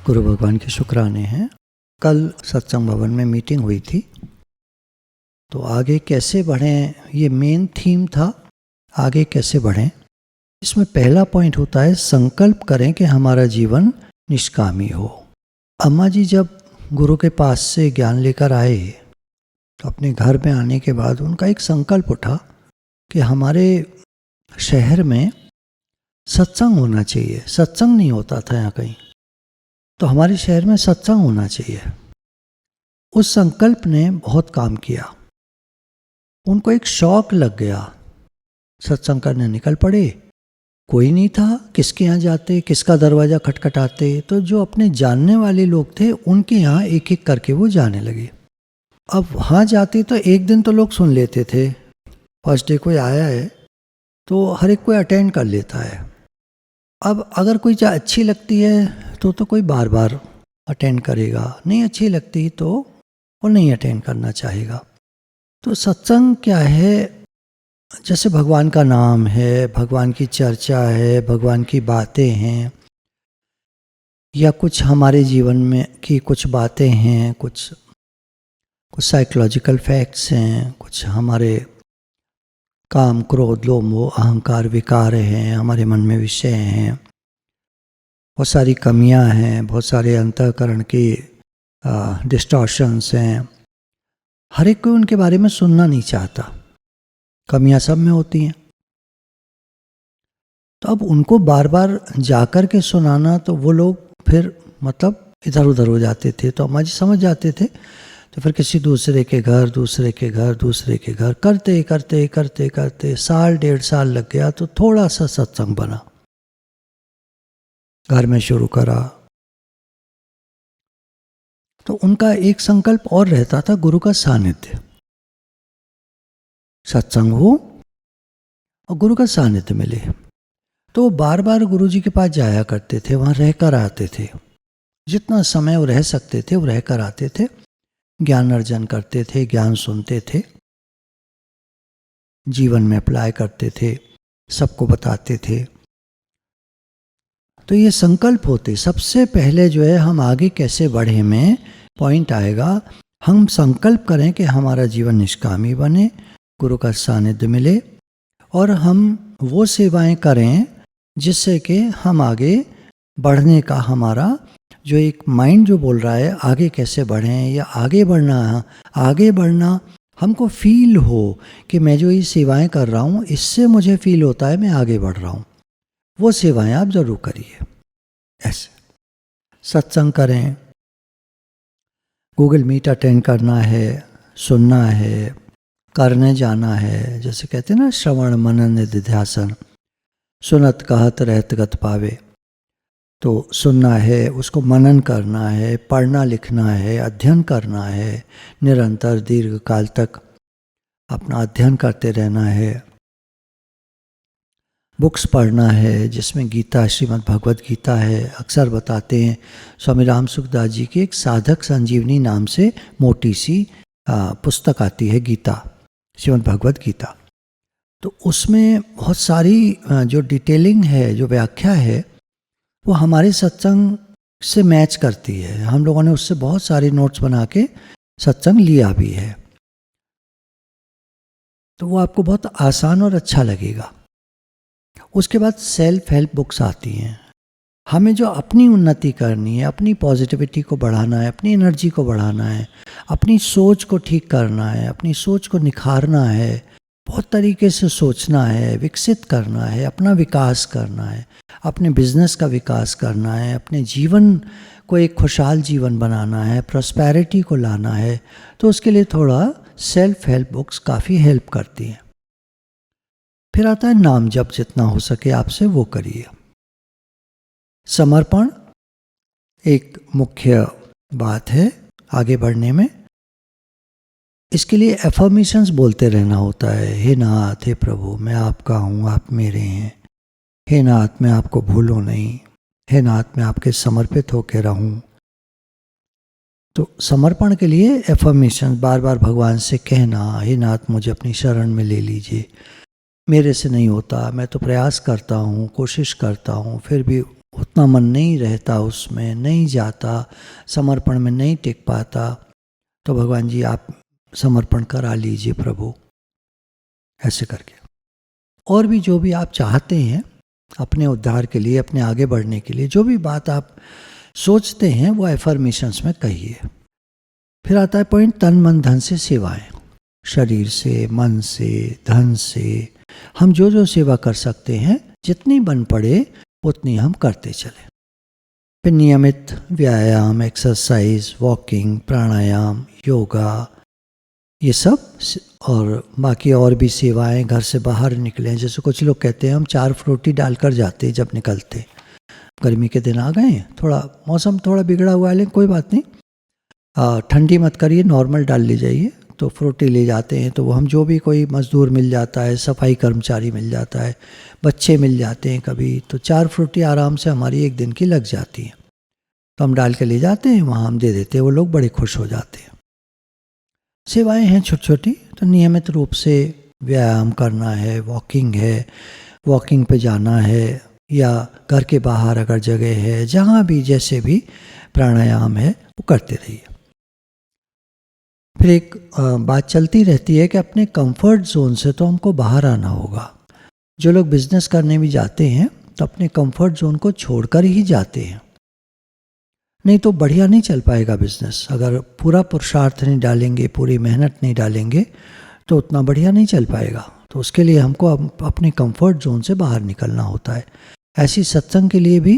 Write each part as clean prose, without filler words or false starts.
गुरु भगवान के शुक्राने हैं। कल सत्संग भवन में मीटिंग हुई थी, तो आगे कैसे बढ़ें ये मेन थीम था। आगे कैसे बढ़ें, इसमें पहला पॉइंट होता है संकल्प करें कि हमारा जीवन निष्कामी हो। अम्मा जी जब गुरु के पास से ज्ञान लेकर आए तो अपने घर में आने के बाद उनका एक संकल्प उठा कि हमारे शहर में सत्संग होना चाहिए। सत्संग नहीं होता था यहाँ कहीं, तो हमारे शहर में सत्संग होना चाहिए। उस संकल्प ने बहुत काम किया। उनको एक शौक लग गया, सत्संग करने निकल पड़े। कोई नहीं था, किसके यहाँ जाते, किसका दरवाज़ा खटखटाते, तो जो अपने जानने वाले लोग थे उनके यहाँ एक एक करके वो जाने लगे। अब वहाँ जाते तो एक दिन तो लोग सुन लेते थे, फर्स्ट डे कोई आया है तो हर एक कोई अटेंड कर लेता है। अब अगर कोई अच्छी लगती है तो कोई बार बार अटेंड करेगा, नहीं अच्छी लगती तो वो नहीं अटेंड करना चाहेगा। तो सत्संग क्या है, जैसे भगवान का नाम है, भगवान की चर्चा है, भगवान की बातें हैं, या कुछ हमारे जीवन में की कुछ बातें हैं, कुछ साइकोलॉजिकल फैक्ट्स हैं, कुछ हमारे काम क्रोध लोभ मोह अहंकार विकार हैं, हमारे मन में विषय हैं, बहुत सारी कमियां हैं, बहुत सारे अंतःकरण की डिस्टॉर्शंस हैं। हर एक कोई उनके बारे में सुनना नहीं चाहता, कमियां सब में होती हैं। तो अब उनको बार बार जाकर के सुनाना, तो वो लोग फिर मतलब इधर उधर हो जाते थे। तो अम्मा जी समझ जाते थे, तो फिर किसी दूसरे के घर करते करते करते करते साल डेढ़ साल लग गया। तो थोड़ा सा सत्संग बना, घर में शुरू करा। तो उनका एक संकल्प और रहता था, गुरु का सानिध्य, सत्संग हो और गुरु का सानिध्य मिले। तो बार बार गुरु जी के पास जाया करते थे, वहाँ रहकर आते थे। जितना समय वो रह सकते थे वो रहकर आते थे, ज्ञान अर्जन करते थे, ज्ञान सुनते थे, जीवन में अप्लाई करते थे, सबको बताते थे। तो ये संकल्प होते, सबसे पहले जो है हम आगे कैसे बढ़े में पॉइंट आएगा। हम संकल्प करें कि हमारा जीवन निष्कामी बने, गुरु का सानिध्य मिले, और हम वो सेवाएं करें जिससे कि हम आगे बढ़ने का हमारा जो एक माइंड जो बोल रहा है आगे कैसे बढ़ें, या आगे बढ़ना हमको फील हो कि मैं जो ये सेवाएं कर रहा हूँ इससे मुझे फील होता है मैं आगे बढ़ रहा हूँ। वो सेवाएं आप जरूर करिए। ऐसे सत्संग करें, गूगल मीट अटेंड करना है, सुनना है, करने जाना है। जैसे कहते हैं ना, श्रवण मनन निधिध्यासन, सुनत कहत रहत गत पावे। तो सुनना है, उसको मनन करना है, पढ़ना लिखना है, अध्ययन करना है, निरंतर दीर्घ काल तक अपना अध्ययन करते रहना है। बुक्स पढ़ना है, जिसमें गीता, श्रीमद् भगवद गीता है। अक्सर बताते हैं, स्वामी राम सुखदास जी की एक साधक संजीवनी नाम से मोटी सी पुस्तक आती है, गीता, श्रीमद् भगवद गीता। तो उसमें बहुत सारी जो डिटेलिंग है, जो व्याख्या है, वो हमारे सत्संग से मैच करती है। हम लोगों ने उससे बहुत सारे नोट्स बना के सत्संग लिया भी है। तो वो आपको बहुत आसान और अच्छा लगेगा। उसके बाद सेल्फ हेल्प बुक्स आती हैं। हमें जो अपनी उन्नति करनी है, अपनी पॉजिटिविटी को बढ़ाना है, अपनी एनर्जी को बढ़ाना है, अपनी सोच को ठीक करना है, अपनी सोच को निखारना है, बहुत तरीके से सोचना है, विकसित करना है, अपना विकास करना है, अपने बिजनेस का विकास करना है, अपने जीवन को एक खुशहाल जीवन बनाना है, प्रॉस्पेरिटी को लाना है, तो उसके लिए थोड़ा सेल्फ हेल्प बुक्स काफ़ी हेल्प करती हैं। फिर आता है नाम जप, जितना हो सके आपसे वो करिए। समर्पण एक मुख्य बात है आगे बढ़ने में। इसके लिए एफर्मेशंस बोलते रहना होता है। हे नाथ, हे प्रभु, मैं आपका हूँ, आप मेरे हैं। हे नाथ, मैं आपको भूलूं नहीं। हे नाथ, मैं आपके समर्पित होकर रहूं। तो समर्पण के लिए एफर्मेशन बार बार भगवान से कहना, हे नाथ, मुझे अपनी शरण में ले लीजिए, मेरे से नहीं होता, मैं तो प्रयास करता हूँ, कोशिश करता हूँ, फिर भी उतना मन नहीं रहता, उसमें नहीं जाता, समर्पण में नहीं टिक पाता, तो भगवान जी आप समर्पण करा लीजिए प्रभु, ऐसे करके। और भी जो भी आप चाहते हैं अपने उद्धार के लिए, अपने आगे बढ़ने के लिए, जो भी बात आप सोचते हैं वो एफर्मेशंस में कहिए। फिर आता है पॉइंट तन मन धन से सेवाएं। शरीर से, मन से, धन से हम जो जो सेवा कर सकते हैं, जितनी बन पड़े उतनी हम करते चले। फिर नियमित व्यायाम, एक्सरसाइज, वॉकिंग, प्राणायाम, योगा, ये सब, और बाकी और भी सेवाएं, घर से बाहर निकलें। जैसे कुछ लोग कहते हैं हम 4 फ्रूटी डालकर जाते जब निकलते। गर्मी के दिन आ गए हैं, थोड़ा मौसम थोड़ा बिगड़ा हुआ है, लेकिन कोई बात नहीं, ठंडी मत करिए, नॉर्मल डाल ले जाइए। तो फ्रूटी ले जाते हैं, तो वो हम जो भी, कोई मज़दूर मिल जाता है, सफाई कर्मचारी मिल जाता है, बच्चे मिल जाते हैं कभी, तो 4 फ्रूटी आराम से हमारी एक दिन की लग जाती हैं। तो हम डाल के ले जाते हैं, वहाँ हम दे देते हैं, वो लोग बड़े खुश हो जाते हैं। सेवाएं हैं छोटी छोटी, तो नियमित रूप से व्यायाम करना है, वॉकिंग है, वॉकिंग पे जाना है, या घर के बाहर अगर जगह है, जहाँ भी जैसे भी प्राणायाम है वो करते रहिए। फिर एक बात चलती रहती है कि अपने कंफर्ट जोन से तो हमको बाहर आना होगा। जो लोग बिजनेस करने भी जाते हैं तो अपने कंफर्ट जोन को छोड़कर ही जाते हैं, नहीं तो बढ़िया नहीं चल पाएगा बिजनेस। अगर पूरा पुरुषार्थ नहीं डालेंगे, पूरी मेहनत नहीं डालेंगे, तो उतना बढ़िया नहीं चल पाएगा। तो उसके लिए हमको अपने कंफर्ट जोन से बाहर निकलना होता है। ऐसी सत्संग के लिए भी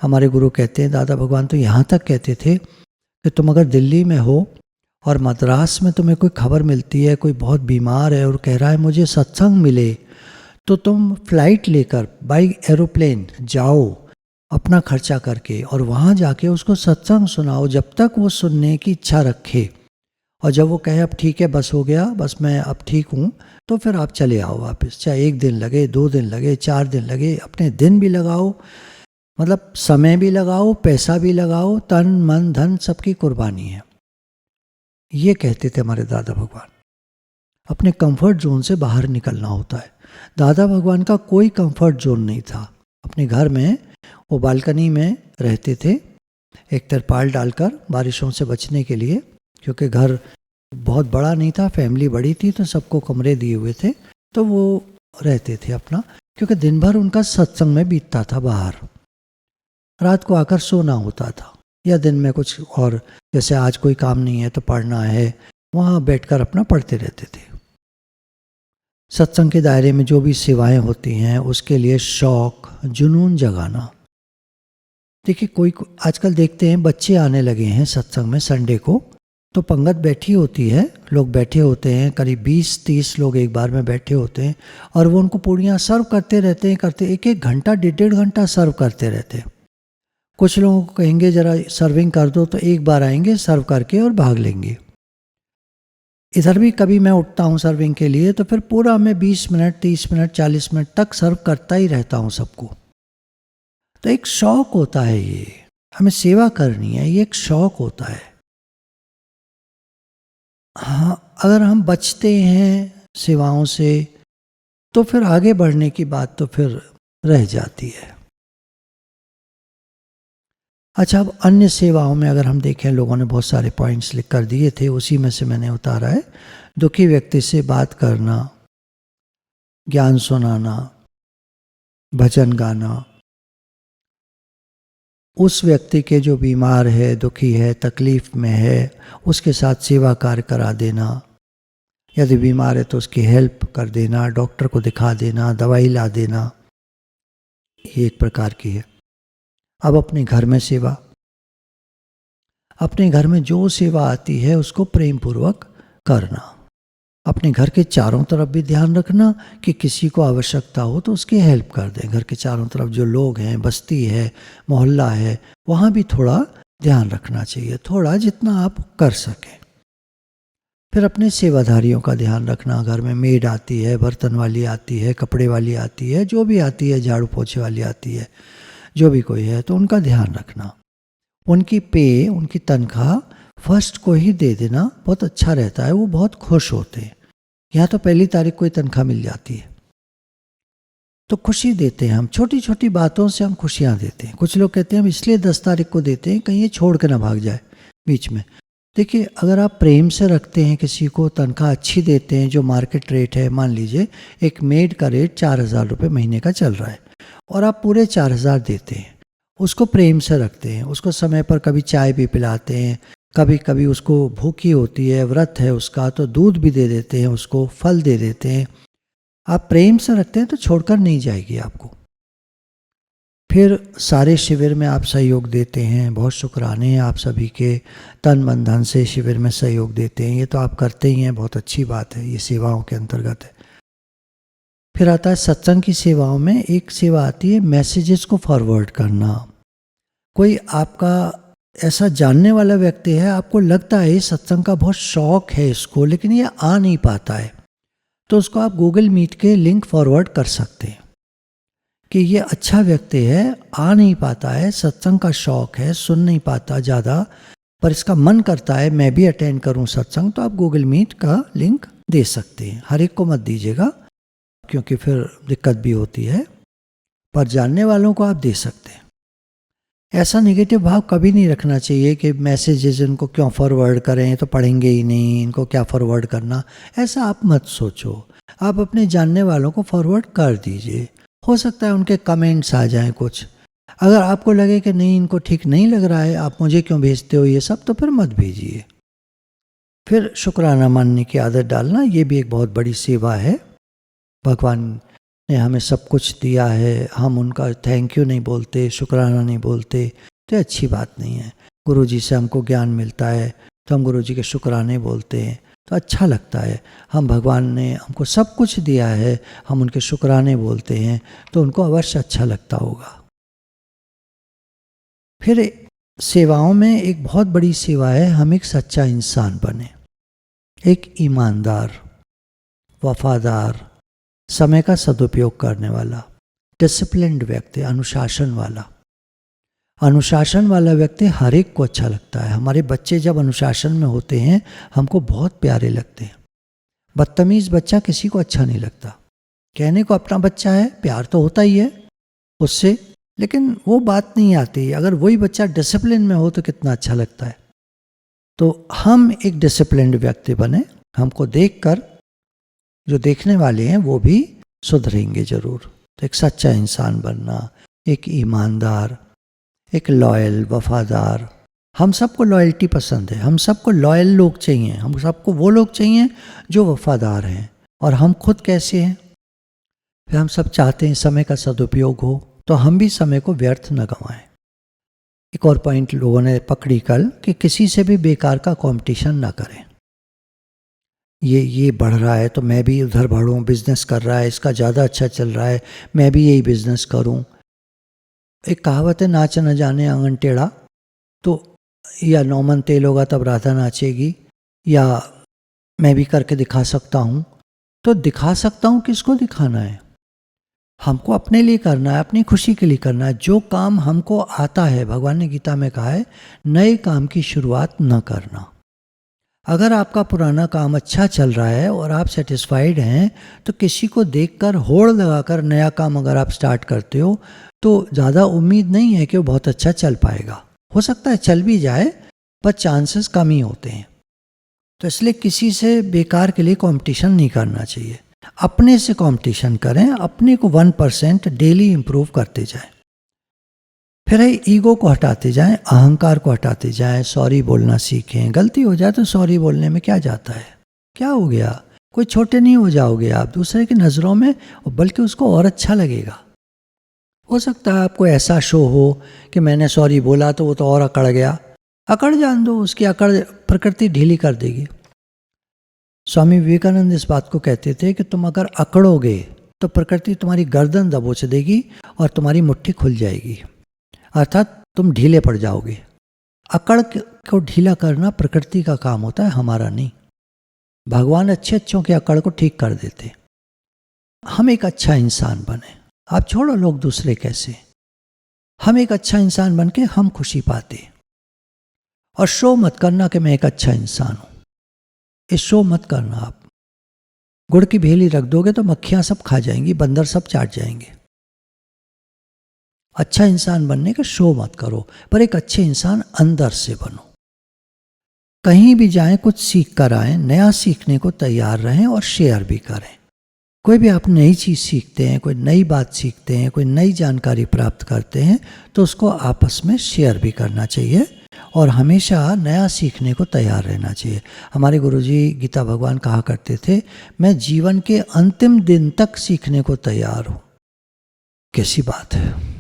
हमारे गुरु कहते हैं, दादा भगवान तो यहाँ तक कहते थे कि तुम अगर दिल्ली में हो और मद्रास में तुम्हें कोई खबर मिलती है, कोई बहुत बीमार है और कह रहा है मुझे सत्संग मिले, तो तुम फ्लाइट लेकर बाई एरोप्लेन जाओ अपना खर्चा करके, और वहाँ जाके उसको सत्संग सुनाओ जब तक वो सुनने की इच्छा रखे। और जब वो कहे अब ठीक है, बस हो गया, बस मैं अब ठीक हूँ, तो फिर आप चले आओ वापस। चाहे 1 दिन लगे, 2 दिन लगे, 4 दिन लगे, अपने दिन भी लगाओ, मतलब समय भी लगाओ, पैसा भी लगाओ, तन मन धन सबकी कुर्बानी है। ये कहते थे हमारे दादा भगवान। अपने कंफर्ट जोन से बाहर निकलना होता है। दादा भगवान का कोई कंफर्ट जोन नहीं था। अपने घर में वो बालकनी में रहते थे, एक तिरपाल डालकर बारिशों से बचने के लिए, क्योंकि घर बहुत बड़ा नहीं था, फैमिली बड़ी थी, तो सबको कमरे दिए हुए थे, तो वो रहते थे अपना, क्योंकि दिन भर उनका सत्संग में बीतता था बाहर। रात को आकर सोना होता था, या दिन में कुछ और, जैसे आज कोई काम नहीं है तो पढ़ना है, वहाँ बैठकर अपना पढ़ते रहते थे। सत्संग के दायरे में जो भी सेवाएं होती हैं उसके लिए शौक, जुनून जगाना। देखिए कोई आजकल देखते हैं बच्चे आने लगे हैं सत्संग में संडे को, तो पंगत बैठी होती है, लोग बैठे होते हैं, करीब 20-30 लोग एक बार में बैठे होते हैं, और वो उनको पूड़ियाँ सर्व करते रहते हैं, करते 1-1 घंटा 1.5 घंटा सर्व करते रहते हैं। कुछ लोगों को कहेंगे ज़रा सर्विंग कर दो, तो एक बार आएंगे सर्व करके और भाग लेंगे। इधर भी कभी मैं उठता हूँ सर्विंग के लिए, तो फिर पूरा मैं 20 मिनट, 30 मिनट, 40 मिनट तक सर्व करता ही रहता हूँ सबको। तो एक शौक होता है, ये हमें सेवा करनी है, ये एक शौक होता है। हाँ, अगर हम बचते हैं सेवाओं से तो फिर आगे बढ़ने की बात तो फिर रह जाती है। अच्छा, अब अन्य सेवाओं में अगर हम देखें, लोगों ने बहुत सारे पॉइंट्स लिख कर दिए थे, उसी में से मैंने उतारा है। दुखी व्यक्ति से बात करना, ज्ञान सुनाना, भजन गाना, उस व्यक्ति के जो बीमार है, दुखी है, तकलीफ में है, उसके साथ सेवा कार्य करा देना। यदि बीमार है तो उसकी हेल्प कर देना, डॉक्टर को दिखा देना, दवाई ला देना, ये एक प्रकार की है। अब अपने घर में सेवा, अपने घर में जो सेवा आती है उसको प्रेम पूर्वक करना। अपने घर के चारों तरफ भी ध्यान रखना कि किसी को आवश्यकता हो तो उसकी हेल्प कर दें। घर के चारों तरफ जो लोग हैं, बस्ती है, मोहल्ला है, वहाँ भी थोड़ा ध्यान रखना चाहिए, थोड़ा जितना आप कर सकें। फिर अपने सेवाधारियों का ध्यान रखना। घर में मेड आती है, बर्तन वाली आती है, कपड़े वाली आती है, जो भी आती है, झाड़ू पोछे वाली आती है, जो भी कोई है, तो उनका ध्यान रखना। उनकी पे, उनकी तनख्वाह फर्स्ट को ही दे देना, बहुत अच्छा रहता है, वो बहुत खुश होते हैं। यहाँ तो 1 तारीख को ही तनख्वाह मिल जाती है, तो खुशी देते हैं हम, छोटी छोटी बातों से हम खुशियाँ देते हैं। कुछ लोग कहते हैं हम इसलिए 10 तारीख को देते हैं कहीं ये छोड़ के ना भाग जाए बीच में। देखिए, अगर आप प्रेम से रखते हैं किसी को, तनख्वाह अच्छी देते हैं जो मार्केट रेट है, मान लीजिए एक मेड का रेट 4,000 रुपये महीने का चल रहा है और आप पूरे 4,000 देते हैं, उसको प्रेम से रखते हैं, उसको समय पर कभी चाय भी पिलाते हैं, कभी कभी उसको भूखी होती है, व्रत है उसका, तो दूध भी दे देते हैं, उसको फल दे देते हैं। आप प्रेम से रखते हैं तो छोड़कर नहीं जाएगी आपको। फिर सारे शिविर में आप सहयोग देते हैं, बहुत शुक्राने हैं आप सभी के, तन मन धन से शिविर में सहयोग देते हैं, ये तो आप करते ही हैं, बहुत अच्छी बात है, ये सेवाओं के अंतर्गत है। फिर आता है सत्संग की सेवाओं में, एक सेवा आती है मैसेजेस को फॉरवर्ड करना। कोई आपका ऐसा जानने वाला व्यक्ति है, आपको लगता है सत्संग का बहुत शौक है इसको, लेकिन ये आ नहीं पाता है, तो उसको आप गूगल मीट के लिंक फॉरवर्ड कर सकते हैं कि ये अच्छा व्यक्ति है, आ नहीं पाता है, सत्संग का शौक है, सुन नहीं पाता ज़्यादा, पर इसका मन करता है मैं भी अटेंड करूं सत्संग, तो आप गूगल मीट का लिंक दे सकते हैं। हर एक को मत दीजिएगा क्योंकि फिर दिक्कत भी होती है, पर जानने वालों को आप दे सकते हैं। ऐसा नेगेटिव भाव कभी नहीं रखना चाहिए कि मैसेजेस इनको क्यों फॉरवर्ड करें, तो पढ़ेंगे ही नहीं, इनको क्या फॉरवर्ड करना, ऐसा आप मत सोचो। आप अपने जानने वालों को फॉरवर्ड कर दीजिए, हो सकता है उनके कमेंट्स आ जाएं कुछ। अगर आपको लगे कि नहीं इनको ठीक नहीं लग रहा है, आप मुझे क्यों भेजते हो ये सब, तो फिर मत भेजिए। फिर शुक्राना मानने की आदत डालना, ये भी एक बहुत बड़ी सेवा है। भगवान ने हमें सब कुछ दिया है, हम उनका थैंक यू नहीं बोलते, शुक्राना नहीं बोलते, तो अच्छी बात नहीं है। गुरु जी से हमको ज्ञान मिलता है तो हम गुरु जी के शुक्राने बोलते हैं, तो अच्छा लगता है। हम भगवान ने हमको सब कुछ दिया है, हम उनके शुक्राने बोलते हैं, तो उनको अवश्य अच्छा लगता होगा। फिर सेवाओं में एक बहुत बड़ी सेवा है, हम एक सच्चा इंसान बने, एक ईमानदार, वफादार, समय का सदुपयोग करने वाला, डिसिप्लिन्ड व्यक्ति, अनुशासन वाला। अनुशासन वाला व्यक्ति हर एक को अच्छा लगता है। हमारे बच्चे जब अनुशासन में होते हैं हमको बहुत प्यारे लगते हैं। बदतमीज़ बच्चा किसी को अच्छा नहीं लगता। कहने को अपना बच्चा है, प्यार तो होता ही है उससे, लेकिन वो बात नहीं आती। अगर वही बच्चा डिसिप्लिन में हो तो कितना अच्छा लगता है। तो हम एक डिसिप्लिन्ड व्यक्ति बने, हमको देखकर जो देखने वाले हैं वो भी सुधरेंगे जरूर। तो एक सच्चा इंसान बनना, एक ईमानदार, एक लॉयल, वफादार। हम सबको लॉयल्टी पसंद है, हम सबको लॉयल लोग चाहिए, हम सबको वो लोग चाहिए जो वफादार हैं। और हम खुद कैसे हैं? फिर हम सब चाहते हैं समय का सदुपयोग हो, तो हम भी समय को व्यर्थ न गंवाएं। एक और पॉइंट लोगों ने पकड़ी कल कि किसी से भी बेकार का कंपटीशन ना करें। ये बढ़ रहा है तो मैं भी उधर बढ़ूं, बिजनेस कर रहा है, इसका ज़्यादा अच्छा चल रहा है, मैं भी यही बिजनेस करूं। एक कहावत है, नाच न जाने आंगन टेढ़ा, तो या नौमन तेल होगा तब राधा नाचेगी, या मैं भी करके दिखा सकता हूं। तो दिखा सकता हूं, किसको दिखाना है? हमको अपने लिए करना है, अपनी खुशी के लिए करना है। जो काम हमको आता है, भगवान ने गीता में कहा है, नए काम की शुरुआत न करना। अगर आपका पुराना काम अच्छा चल रहा है और आप सेटिस्फाइड हैं, तो किसी को देखकर होड़ लगाकर नया काम अगर आप स्टार्ट करते हो तो ज़्यादा उम्मीद नहीं है कि वो बहुत अच्छा चल पाएगा। हो सकता है चल भी जाए, पर चांसेस कम ही होते हैं। तो इसलिए किसी से बेकार के लिए कंपटीशन नहीं करना चाहिए। अपने से कंपटीशन करें, अपने को 1% डेली इम्प्रूव करते जाएं। फिर ईगो को हटाते जाएं, अहंकार को हटाते जाएं, सॉरी बोलना सीखें। गलती हो जाए तो सॉरी बोलने में क्या जाता है, क्या हो गया? कोई छोटे नहीं हो जाओगे आप दूसरे की नज़रों में, बल्कि उसको और अच्छा लगेगा। हो सकता है आपको ऐसा शो हो कि मैंने सॉरी बोला तो वो तो और अकड़ गया। अकड़ जान दो, उसकी अकड़ प्रकृति ढीली कर देगी। स्वामी विवेकानंद इस बात को कहते थे कि तुम अगर अकड़ोगे तो प्रकृति तुम्हारी गर्दन दबोच देगी और तुम्हारी मुट्ठी खुल जाएगी, अर्थात तुम ढीले पड़ जाओगे। अकड़ को ढीला करना प्रकृति का काम होता है, हमारा नहीं। भगवान अच्छे अच्छों के अकड़ को ठीक कर देते। हम एक अच्छा इंसान बने। आप छोड़ो लोग दूसरे कैसे, हम एक अच्छा इंसान बन के हम खुशी पाते। और शो मत करना कि मैं एक अच्छा इंसान हूं। इस शो मत करना। आप गुड़ की भेली रख दोगे तो मक्खियां सब खा जाएंगी, बंदर सब चाट जाएंगे। अच्छा इंसान बनने का शो मत करो, पर एक अच्छे इंसान अंदर से बनो। कहीं भी जाएं कुछ सीख कर आएं, नया सीखने को तैयार रहें और शेयर भी करें। कोई भी आप नई चीज़ सीखते हैं, कोई नई बात सीखते हैं, कोई नई जानकारी प्राप्त करते हैं, तो उसको आपस में शेयर भी करना चाहिए और हमेशा नया सीखने को तैयार रहना चाहिए। हमारे गुरुजी गीता भगवान कहा करते थे, मैं जीवन के अंतिम दिन तक सीखने को तैयार हूँ। कैसी बात है।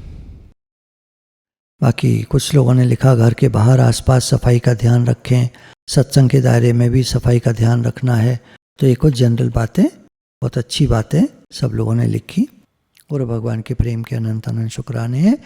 बाकी कुछ लोगों ने लिखा, घर के बाहर आसपास सफाई का ध्यान रखें, सत्संग के दायरे में भी सफाई का ध्यान रखना है। तो ये कुछ जनरल बातें, बहुत अच्छी बातें सब लोगों ने लिखी और भगवान के प्रेम के अनंत अनंत शुक्राने हैं।